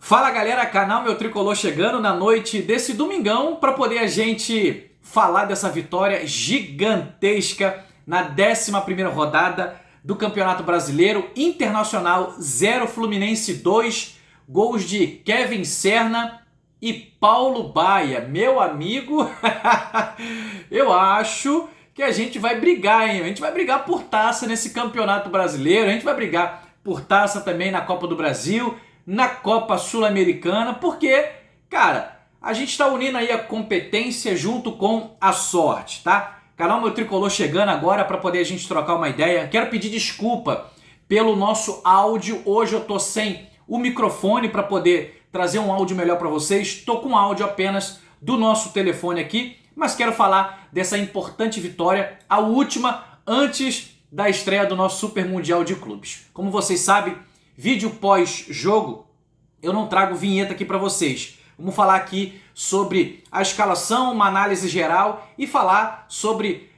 Fala galera, canal Meu Tricolor chegando na noite desse domingão para poder a gente falar dessa vitória gigantesca na 11ª rodada do Campeonato Brasileiro. Internacional 0, Fluminense 2, gols de Kevin Serna e Paulo Baia. Meu amigo, eu acho que a gente vai brigar, hein? A gente vai brigar por taça nesse Campeonato Brasileiro, a gente vai brigar por taça também na Copa do Brasil, na Copa Sul-Americana, porque, cara, a gente está unindo aí a competência junto com a sorte, tá? Canal Meu Tricolor chegando agora para poder a gente trocar uma ideia. Quero pedir desculpa pelo nosso áudio. Hoje eu tô sem o microfone para poder trazer um áudio melhor para vocês. Tô com áudio apenas do nosso telefone aqui, mas quero falar dessa importante vitória, a última antes da estreia do nosso Super Mundial de Clubes. Como vocês sabem, vídeo pós-jogo, eu não trago vinheta aqui para vocês. Vamos falar aqui sobre a escalação, uma análise geral e falar sobre,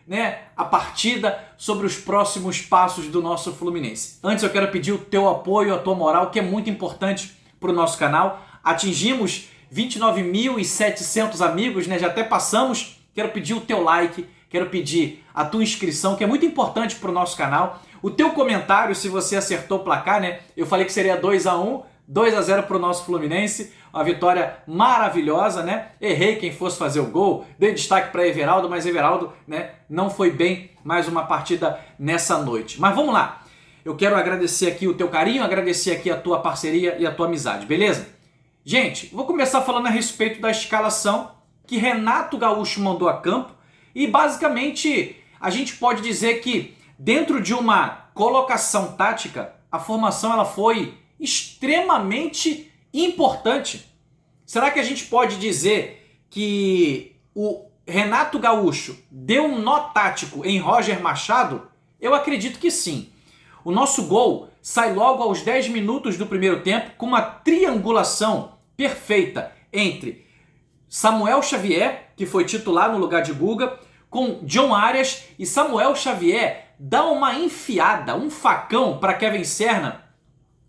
a partida, sobre os próximos passos do nosso Fluminense. Antes eu quero pedir o teu apoio, a tua moral, que é muito importante para o nosso canal. Atingimos 29.700 amigos, já até passamos. Quero pedir o teu like, quero pedir a tua inscrição, que é muito importante para o nosso canal. O teu comentário, se você acertou o placar, eu falei que seria 2-1, 2-0 para o nosso Fluminense, uma vitória maravilhosa, Errei quem fosse fazer o gol, dei destaque para Everaldo, mas Everaldo, não foi bem mais uma partida nessa noite. Mas vamos lá, eu quero agradecer aqui o teu carinho, agradecer aqui a tua parceria e a tua amizade, beleza? Gente, vou começar falando a respeito da escalação que Renato Gaúcho mandou a campo e basicamente a gente pode dizer que dentro de uma colocação tática, a formação ela foi extremamente importante. Será que a gente pode dizer que o Renato Gaúcho deu um nó tático em Roger Machado? Eu acredito que sim. O nosso gol sai logo aos 10 minutos do primeiro tempo com uma triangulação perfeita entre Samuel Xavier, que foi titular no lugar de Guga, com John Arias, e Samuel Xavier dá uma enfiada, um facão para Kevin Serna,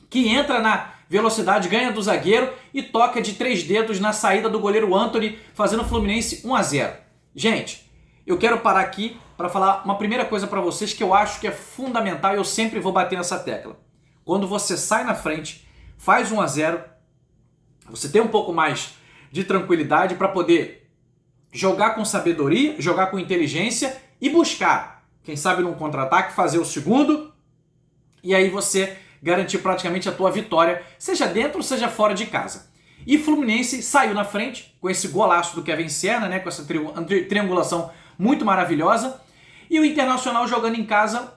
que entra na velocidade, ganha do zagueiro e toca de 3 dedos na saída do goleiro Antony, fazendo o Fluminense 1-0. Gente, eu quero parar aqui para falar uma primeira coisa para vocês que eu acho que é fundamental e eu sempre vou bater nessa tecla. Quando você sai na frente, faz 1-0, você tem um pouco mais de tranquilidade para poder jogar com sabedoria, jogar com inteligência e buscar, quem sabe num contra-ataque, fazer o segundo e aí você garantir praticamente a tua vitória, seja dentro ou seja fora de casa. E Fluminense saiu na frente com esse golaço do Kevin Serna, com essa triangulação muito maravilhosa, e o Internacional jogando em casa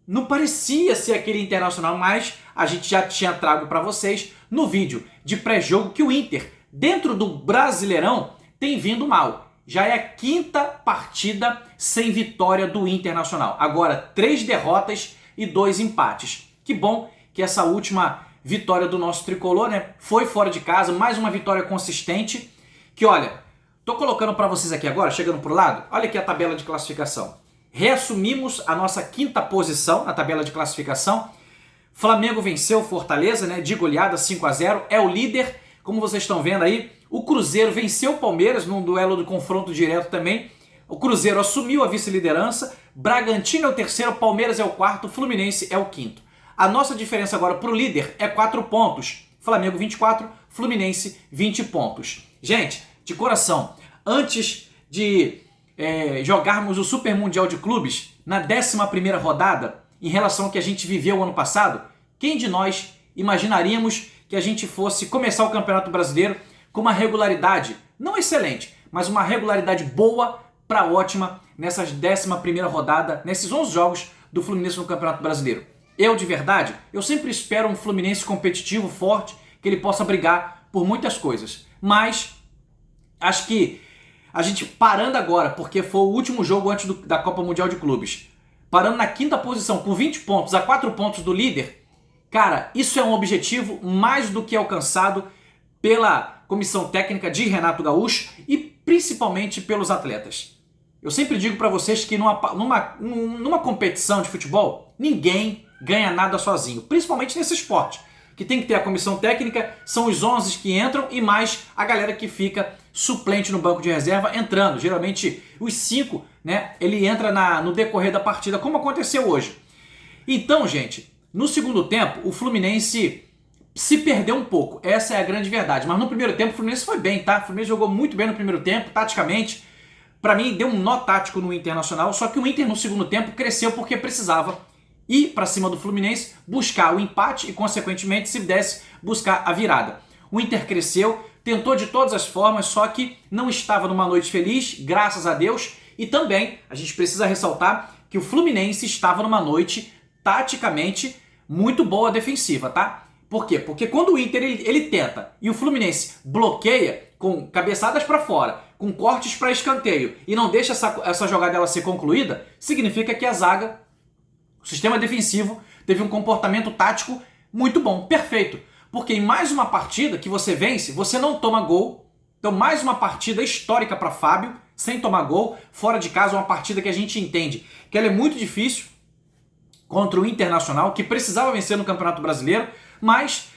não parecia ser aquele Internacional, mas a gente já tinha trago para vocês no vídeo de pré-jogo que o Inter, dentro do Brasileirão, tem vindo mal. Já é a 5ª partida sem vitória do Internacional. Agora 3 derrotas e 2 empates. Que bom que essa última vitória do nosso tricolor, foi fora de casa, mais uma vitória consistente, que olha, tô colocando para vocês aqui agora, chegando pro lado, olha aqui a tabela de classificação. Reassumimos a nossa 5ª posição na tabela de classificação. Flamengo venceu Fortaleza, de goleada 5-0, é o líder, como vocês estão vendo aí. O Cruzeiro venceu o Palmeiras num duelo de confronto direto também. O Cruzeiro assumiu a vice-liderança, Bragantino é o 3º, Palmeiras é o 4º, Fluminense é o 5º. A nossa diferença agora para o líder é 4 pontos. Flamengo 24, Fluminense 20 pontos. Gente, de coração, antes de jogarmos o Super Mundial de Clubes, na 11ª rodada, em relação ao que a gente viveu ano passado, quem de nós imaginaríamos que a gente fosse começar o Campeonato Brasileiro com uma regularidade, não excelente, mas uma regularidade boa para ótima nessas 11ª rodada, nesses 11 jogos do Fluminense no Campeonato Brasileiro? Eu, de verdade, eu sempre espero um Fluminense competitivo, forte, que ele possa brigar por muitas coisas. Mas acho que a gente parando agora, porque foi o último jogo antes da Copa Mundial de Clubes, parando na 5ª posição com 20 pontos, a 4 pontos do líder, cara, isso é um objetivo mais do que alcançado pela comissão técnica de Renato Gaúcho e principalmente pelos atletas. Eu sempre digo para vocês que numa competição de futebol, ninguém ganha nada sozinho, principalmente nesse esporte, que tem que ter a comissão técnica, são os 11 que entram e mais a galera que fica suplente no banco de reserva entrando. Geralmente os 5, né, ele entra no decorrer da partida, como aconteceu hoje. Então, gente, no segundo tempo, o Fluminense se perdeu um pouco. Essa é a grande verdade. Mas no primeiro tempo, o Fluminense foi bem, tá? O Fluminense jogou muito bem no primeiro tempo, taticamente. Pra mim, deu um nó tático no Internacional, só que o Inter no segundo tempo cresceu porque precisava ir pra cima do Fluminense, buscar o empate e, consequentemente, se desse, buscar a virada. O Inter cresceu, tentou de todas as formas, só que não estava numa noite feliz, graças a Deus. E também, a gente precisa ressaltar que o Fluminense estava numa noite taticamente muito boa defensiva, tá? Por quê? Porque quando o Inter ele tenta e o Fluminense bloqueia com cabeçadas para fora, com cortes para escanteio e não deixa essa jogada ela ser concluída, significa que a zaga, o sistema defensivo, teve um comportamento tático muito bom, perfeito. Porque em mais uma partida que você vence, você não toma gol. Então mais uma partida histórica para Fábio, sem tomar gol, fora de casa, uma partida que a gente entende que ela é muito difícil contra o Internacional, que precisava vencer no Campeonato Brasileiro, mas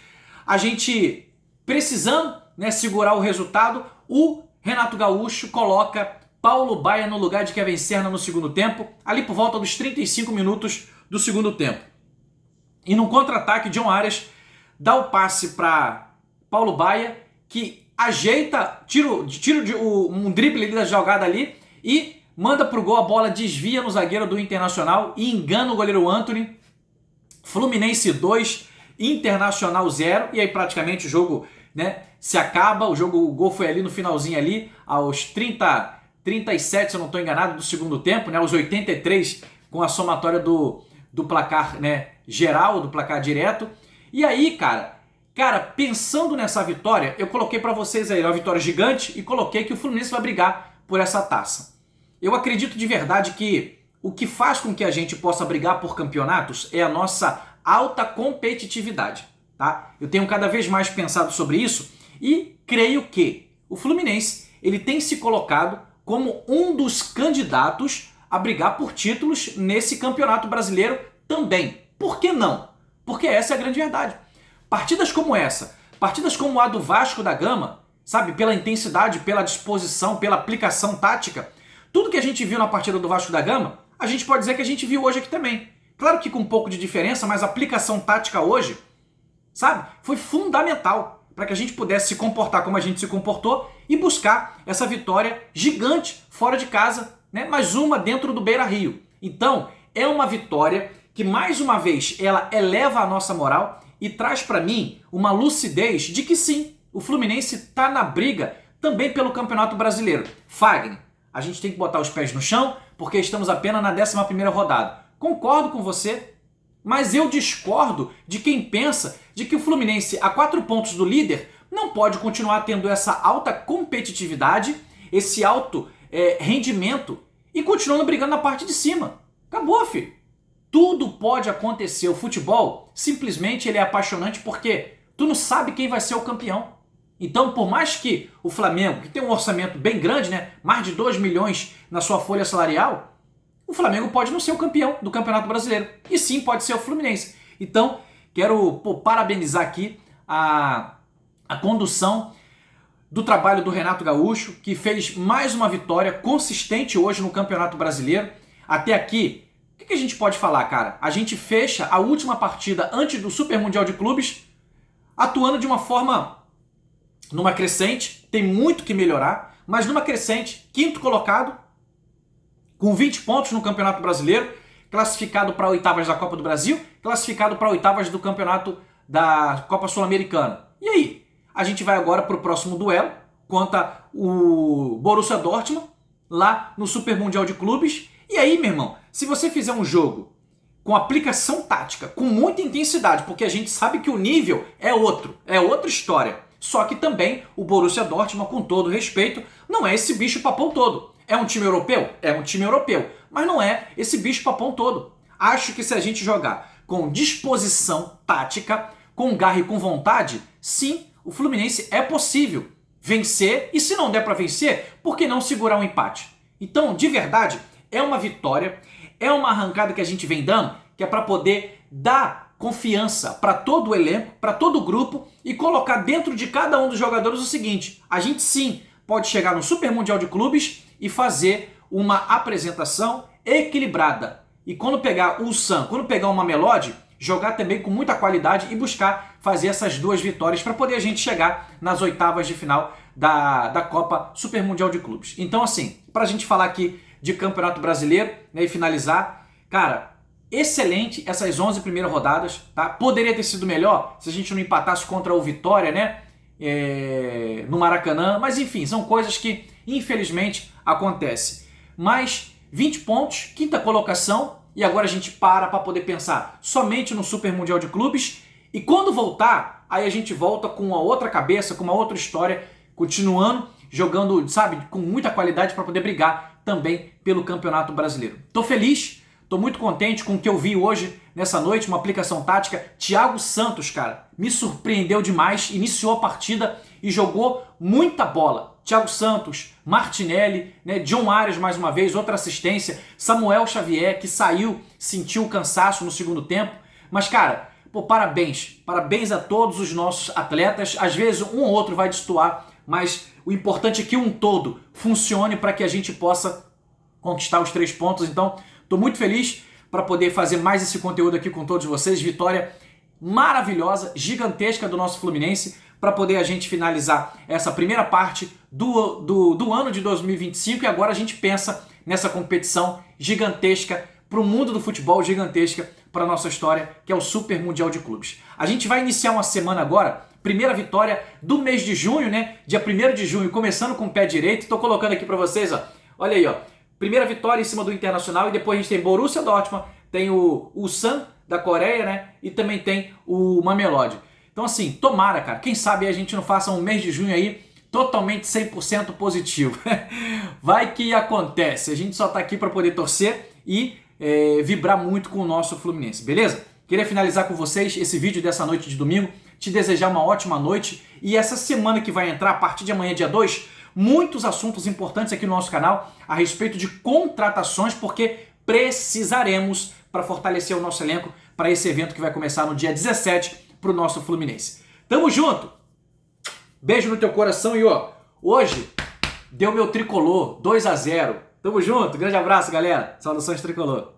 a gente precisando, né, segurar o resultado, o Renato Gaúcho coloca Paulo Baia no lugar de Kevin Serna no segundo tempo, ali por volta dos 35 minutos do segundo tempo. E num contra-ataque, John Arias dá o passe para Paulo Baia, que ajeita, tira um drible ali da jogada ali e manda pro gol, a bola desvia no zagueiro do Internacional e engana o goleiro Antony. Fluminense 2, Internacional 0, e aí praticamente o jogo, né, se acaba. O gol foi ali no finalzinho ali, aos 37, se eu não estou enganado, do segundo tempo, né, aos 83 com a somatória do placar, né, geral, do placar direto. E aí, cara, pensando nessa vitória, eu coloquei para vocês aí uma vitória gigante e coloquei que o Fluminense vai brigar por essa taça. Eu acredito de verdade que o que faz com que a gente possa brigar por campeonatos é a nossa alta competitividade, tá? Eu tenho cada vez mais pensado sobre isso e creio que o Fluminense ele tem se colocado como um dos candidatos a brigar por títulos nesse campeonato brasileiro também. Por que não? Porque essa é a grande verdade. Partidas como essa, partidas como a do Vasco da Gama, sabe, pela intensidade, pela disposição, pela aplicação tática, tudo que a gente viu na partida do Vasco da Gama, a gente pode dizer que a gente viu hoje aqui também. Claro que com um pouco de diferença, mas a aplicação tática hoje, sabe, foi fundamental para que a gente pudesse se comportar como a gente se comportou e buscar essa vitória gigante fora de casa, né? Mais uma dentro do Beira-Rio. Então, é uma vitória que, mais uma vez, ela eleva a nossa moral e traz para mim uma lucidez de que sim, o Fluminense está na briga também pelo Campeonato Brasileiro. Fagner, a gente tem que botar os pés no chão porque estamos apenas na 11ª rodada. Concordo com você, mas eu discordo de quem pensa de que o Fluminense, a 4 pontos do líder, não pode continuar tendo essa alta competitividade, esse alto rendimento e continuando brigando na parte de cima. Acabou, filho. Tudo pode acontecer. O futebol, simplesmente, ele é apaixonante porque tu não sabe quem vai ser o campeão. Então, por mais que o Flamengo, que tem um orçamento bem grande, né, mais de 2 milhões na sua folha salarial, o Flamengo pode não ser o campeão do Campeonato Brasileiro. E sim, pode ser o Fluminense. Então, quero parabenizar aqui a condução do trabalho do Renato Gaúcho, que fez mais uma vitória consistente hoje no Campeonato Brasileiro. Até aqui, o que a gente pode falar, cara? A gente fecha a última partida antes do Super Mundial de Clubes, atuando de uma forma, numa crescente, tem muito que melhorar, mas numa crescente, 5º colocado, com 20 pontos no Campeonato Brasileiro, classificado para oitavas da Copa do Brasil, classificado para oitavas do Campeonato da Copa Sul-Americana. E aí? A gente vai agora para o próximo duelo contra o Borussia Dortmund, lá no Super Mundial de Clubes. E aí, meu irmão, se você fizer um jogo com aplicação tática, com muita intensidade, porque a gente sabe que o nível é outra história. Só que também o Borussia Dortmund, com todo respeito, não é esse bicho-papão todo. É um time europeu? É um time europeu, mas não é esse bicho-papão todo. Acho que se a gente jogar com disposição tática, com garra e com vontade, sim, o Fluminense é possível vencer, e se não der para vencer, por que não segurar um empate? Então, de verdade, é uma vitória, é uma arrancada que a gente vem dando, que é para poder dar confiança para todo o elenco, para todo o grupo e colocar dentro de cada um dos jogadores o seguinte: a gente sim pode chegar no Super Mundial de Clubes e fazer uma apresentação equilibrada. E quando pegar o Ulsan, quando pegar o Mamelodi, jogar também com muita qualidade e buscar fazer essas duas vitórias para poder a gente chegar nas oitavas de final da Copa Super Mundial de Clubes. Então, assim, para a gente falar aqui de Campeonato Brasileiro, né, e finalizar, cara, excelente essas 11 primeiras rodadas, tá? Poderia ter sido melhor se a gente não empatasse contra o Vitória, né? No Maracanã, mas enfim, são coisas que infelizmente acontecem. Mas 20 pontos, quinta colocação, e agora a gente para poder pensar somente no Super Mundial de Clubes, e quando voltar, aí a gente volta com uma outra cabeça, com uma outra história, continuando jogando, sabe, com muita qualidade para poder brigar também pelo Campeonato Brasileiro. Tô feliz, tô muito contente com o que eu vi hoje nessa noite, uma aplicação tática. Thiago Santos, cara, me surpreendeu demais, iniciou a partida e jogou muita bola. Thiago Santos, Martinelli, né, John Arias mais uma vez, outra assistência, Samuel Xavier, que saiu, sentiu o cansaço no segundo tempo. Mas, cara, pô, parabéns a todos os nossos atletas. Às vezes um ou outro vai destoar, mas o importante é que um todo funcione para que a gente possa conquistar os 3 pontos. Então, estou muito feliz para poder fazer mais esse conteúdo aqui com todos vocês. Vitória maravilhosa, gigantesca do nosso Fluminense, para poder a gente finalizar essa primeira parte do ano de 2025, e agora a gente pensa nessa competição gigantesca para o mundo do futebol, gigantesca para a nossa história, que é o Super Mundial de Clubes. A gente vai iniciar uma semana agora, primeira vitória do mês de junho, né? Dia 1º de junho, começando com o pé direito. Estou colocando aqui para vocês, ó. Olha aí, ó. Primeira vitória em cima do Internacional, e depois a gente tem Borussia Dortmund, tem o Ulsan da Coreia, né? E também tem o Mamelodi. Então, assim, tomara, cara. Quem sabe a gente não faça um mês de junho aí totalmente 100% positivo. Vai que acontece. A gente só tá aqui para poder torcer e vibrar muito com o nosso Fluminense, beleza? Queria finalizar com vocês esse vídeo dessa noite de domingo, te desejar uma ótima noite, e essa semana que vai entrar, a partir de amanhã, dia 2, muitos assuntos importantes aqui no nosso canal a respeito de contratações, porque precisaremos para fortalecer o nosso elenco para esse evento que vai começar no dia 17 para o nosso Fluminense. Tamo junto! Beijo no teu coração e ó, hoje deu meu tricolor 2-0. Tamo junto, grande abraço, galera. Saudações tricolor.